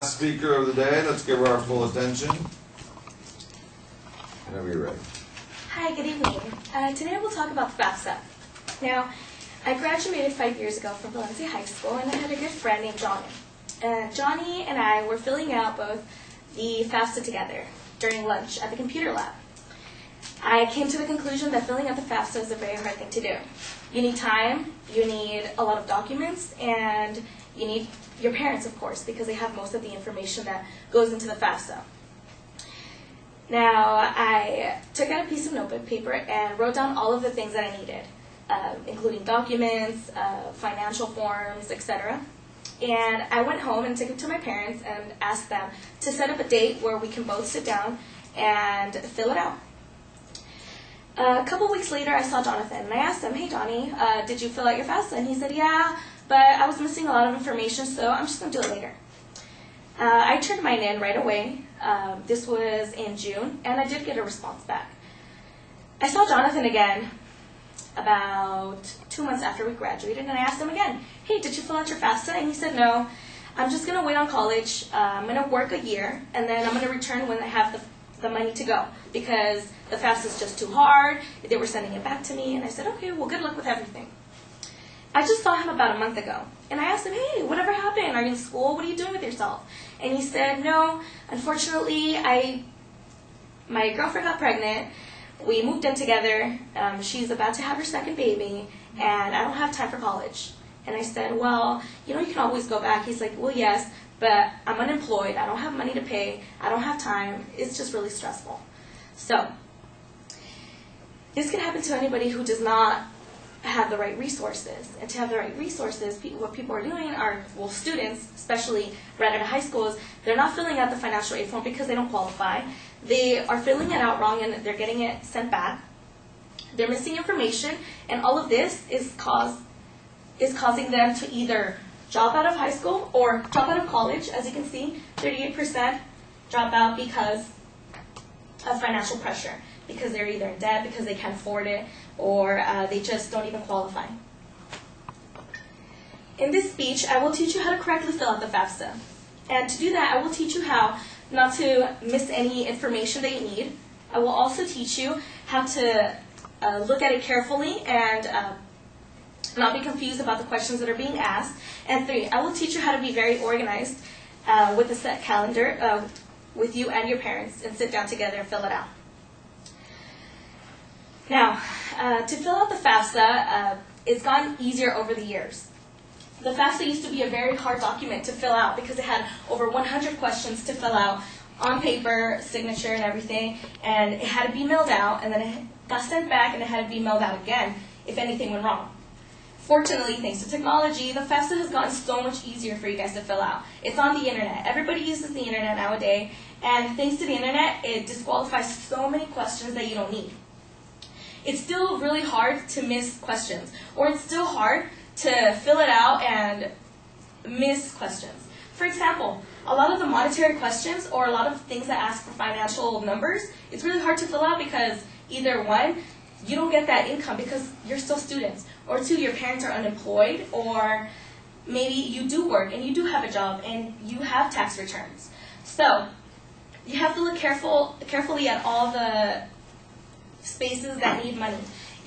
Speaker of the day, let's give her our full attention. Whenever you're ready. Hi, good evening. Today we'll talk about FAFSA. Now, I graduated 5 years ago from Valencia High School, and I had a good friend named Johnny. Johnny and I were filling out both the FAFSA together during lunch at the computer lab. I came to the conclusion that filling out the FAFSA is a very hard thing to do. You need time, you need a lot of documents, and you need your parents, of course, because they have most of the information that goes into the FAFSA. Now, I took out a piece of notebook paper and wrote down all of the things that I needed, including documents, financial forms, etc. And I went home and took it to my parents and asked them to set up a date where we can both sit down and fill it out. A couple weeks later, I saw Jonathan, and I asked him, "Hey, Johnny, did you fill out your FAFSA?" And he said, "Yeah, but I was missing a lot of information, so I'm just going to do it later." I turned mine in right away. This was in June, and I did get a response back. I saw Jonathan again about 2 months after we graduated, and I asked him again, "Hey, did you fill out your FAFSA?" And he said, "No, I'm just going to wait on college. I'm going to work a year, and then I'm going to return when I have the money to go, because the FAFSA is just too hard. They were sending it back to me." And I said, "Okay, well, good luck with everything." I just saw him about a month ago, and I asked him, "Hey, whatever happened? Are you in school? What are you doing with yourself?" And he said, "No, unfortunately, my girlfriend got pregnant. We moved in together. She's about to have her second baby, and I don't have time for college." And I said, "Well, you can always go back." He's like, "Well, yes, but I'm unemployed. I don't have money to pay. I don't have time. It's just really stressful." So this can happen to anybody who does not have the right resources. And to have the right resources, what people are doing are, well, students, especially right out of high schools, they're not filling out the financial aid form because they don't qualify. They are filling it out wrong, and they're getting it sent back. They're missing information, and all of this is causing them to either drop out of high school or drop out of college. As you can see, 38% drop out because of financial pressure, because they're either in debt, because they can't afford it, or they just don't even qualify. In this speech, I will teach you how to correctly fill out the FAFSA. And to do that, I will teach you how not to miss any information that you need. I will also teach you how to look at it carefully and not be confused about the questions that are being asked. And 3, I will teach you how to be very organized with a set calendar with you and your parents, and sit down together and fill it out. Now, to fill out the FAFSA, it's gotten easier over the years. The FAFSA used to be a very hard document to fill out because it had over 100 questions to fill out on paper, signature and everything, and it had to be mailed out, and then it got sent back, and it had to be mailed out again if anything went wrong. Fortunately, thanks to technology, the FAFSA has gotten so much easier for you guys to fill out. It's on the internet. Everybody uses the internet nowadays, and thanks to the internet, it disqualifies so many questions that you don't need. It's still really hard to miss questions, or it's still hard to fill it out and miss questions. For example, a lot of the monetary questions, or a lot of things that ask for financial numbers, it's really hard to fill out because either 1, you don't get that income because you're still students, or 2, your parents are unemployed, or maybe you do work and you do have a job and you have tax returns. So you have to look carefully at all the spaces that need money.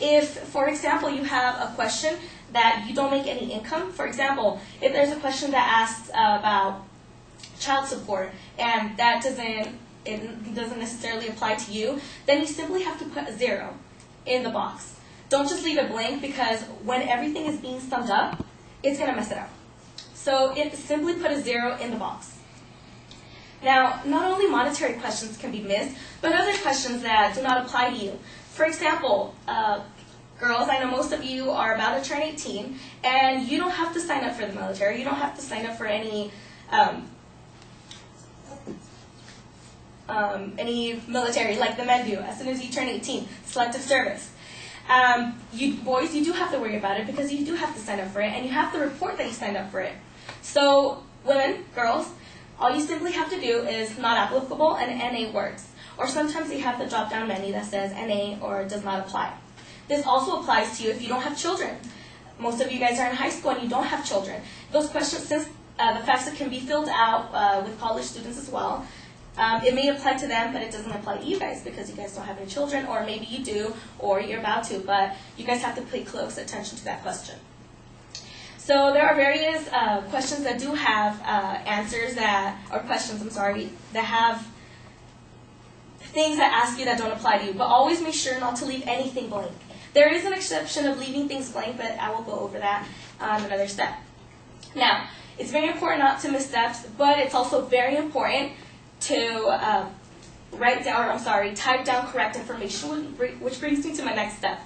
If, for example, you have a question that you don't make any income, for example, if there's a question that asks about child support and that doesn't necessarily apply to you, then you simply have to put a 0 in the box. Don't just leave it blank, because when everything is being summed up, it's going to mess it up. So simply put a 0 in the box. Now, not only monetary questions can be missed, but other questions that do not apply to you. For example, girls, I know most of you are about to turn 18, and you don't have to sign up for the military. You don't have to sign up for any military like the men do as soon as you turn 18, selective service. Boys, you do have to worry about it because you do have to sign up for it, and you have to report that you signed up for it. So, women, girls, all you simply have to do is not applicable and NA works. Or sometimes you have the drop-down menu that says NA or does not apply. This also applies to you if you don't have children. Most of you guys are in high school and you don't have children. Those questions, since the FAFSA can be filled out with college students as well. It may apply to them, but it doesn't apply to you guys because you guys don't have any children, or maybe you do, or you're about to, but you guys have to pay close attention to that question. So there are various questions that do have answers that, or questions, I'm sorry, that have things that ask you that don't apply to you, but always make sure not to leave anything blank. There is an exception of leaving things blank, but I will go over that on another step. Now, it's very important not to miss steps, but it's also very important to type down correct information, which brings me to my next step.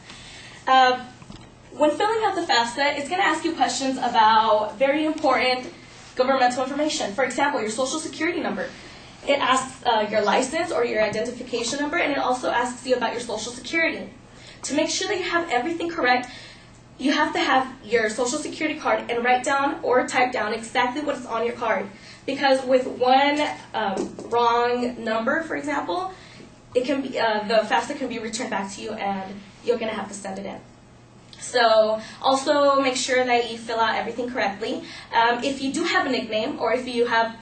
When filling out the FAFSA, it's going to ask you questions about very important governmental information. For example, your social security number. It asks your license or your identification number, and it also asks you about your social security. To make sure that you have everything correct, you have to have your social security card and write down or type down exactly what is on your card. Because with one wrong number, for example, it can be, the FAFSA can be returned back to you, and you're going to have to send it in. So also make sure that you fill out everything correctly. If you do have a nickname, or if you have,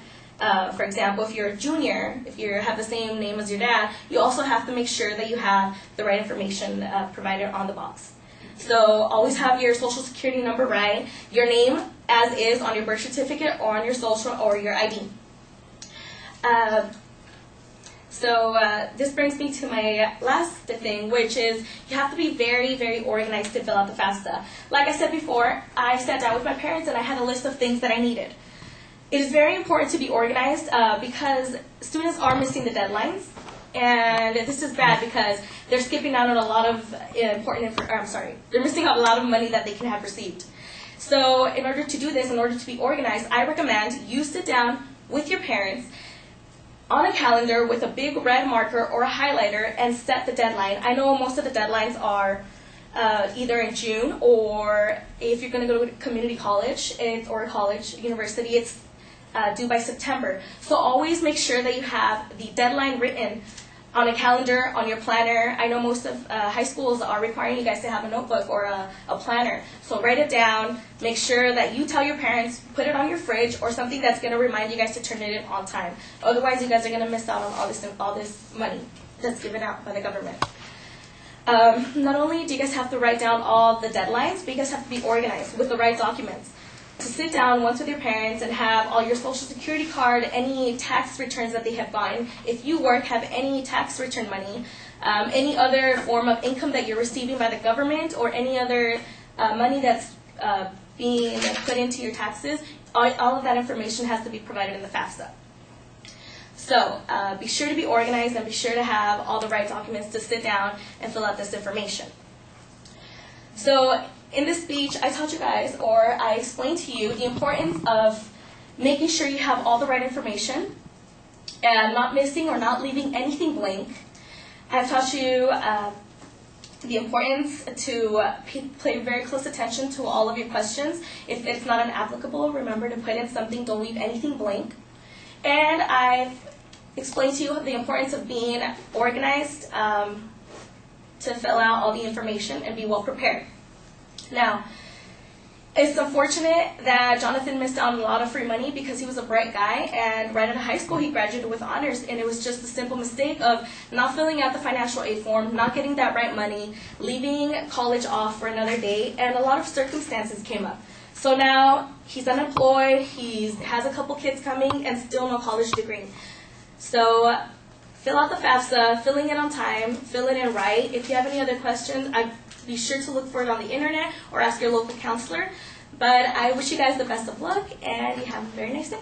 for example, if you're a junior, if you have the same name as your dad, you also have to make sure that you have the right information provided on the box. So always have your social security number right, your name as is on your birth certificate or on your social or your ID. This brings me to my last thing, which is you have to be very, very organized to fill out the FAFSA. Like I said before, I sat down with my parents and I had a list of things that I needed. It is very important to be organized because students are missing the deadlines, and this is bad because they're skipping out on a lot of they're missing out a lot of money that they can have received. So in order to do this, in order to be organized, I recommend you sit down with your parents on a calendar with a big red marker or a highlighter and set the deadline. I know most of the deadlines are either in June, or if you're going to go to community college or college, university, it's due by September. So always make sure that you have the deadline written on a calendar, on your planner. I know most of high schools are requiring you guys to have a notebook or a planner. So write it down. Make sure that you tell your parents, put it on your fridge or something that's going to remind you guys to turn it in on time. Otherwise, you guys are going to miss out on all this money that's given out by the government. Not only do you guys have to write down all the deadlines, but you guys have to be organized with the right documents. To sit down once with your parents and have all your social security card, any tax returns that they have gotten. If you work, have any tax return money, any other form of income that you're receiving by the government, or any other money that's being put into your taxes. All of that information has to be provided in the FAFSA. So be sure to be organized and be sure to have all the right documents to sit down and fill out this information. So in this speech, I taught you guys, or I explained to you, the importance of making sure you have all the right information and not missing or not leaving anything blank. I've taught you the importance to pay very close attention to all of your questions. If it's not applicable, remember to put in something, don't leave anything blank. And I've explained to you the importance of being organized to fill out all the information and be well prepared. Now, it's unfortunate that Jonathan missed out on a lot of free money because he was a bright guy, and right out of high school he graduated with honors, and it was just a simple mistake of not filling out the financial aid form, not getting that right money, leaving college off for another day, and a lot of circumstances came up. So now he's unemployed, he has a couple kids coming, and still no college degree. So fill out the FAFSA, filling it on time, fill it in right. If you have any other questions, be sure to look for it on the internet or ask your local counselor. But I wish you guys the best of luck, and you have a very nice day.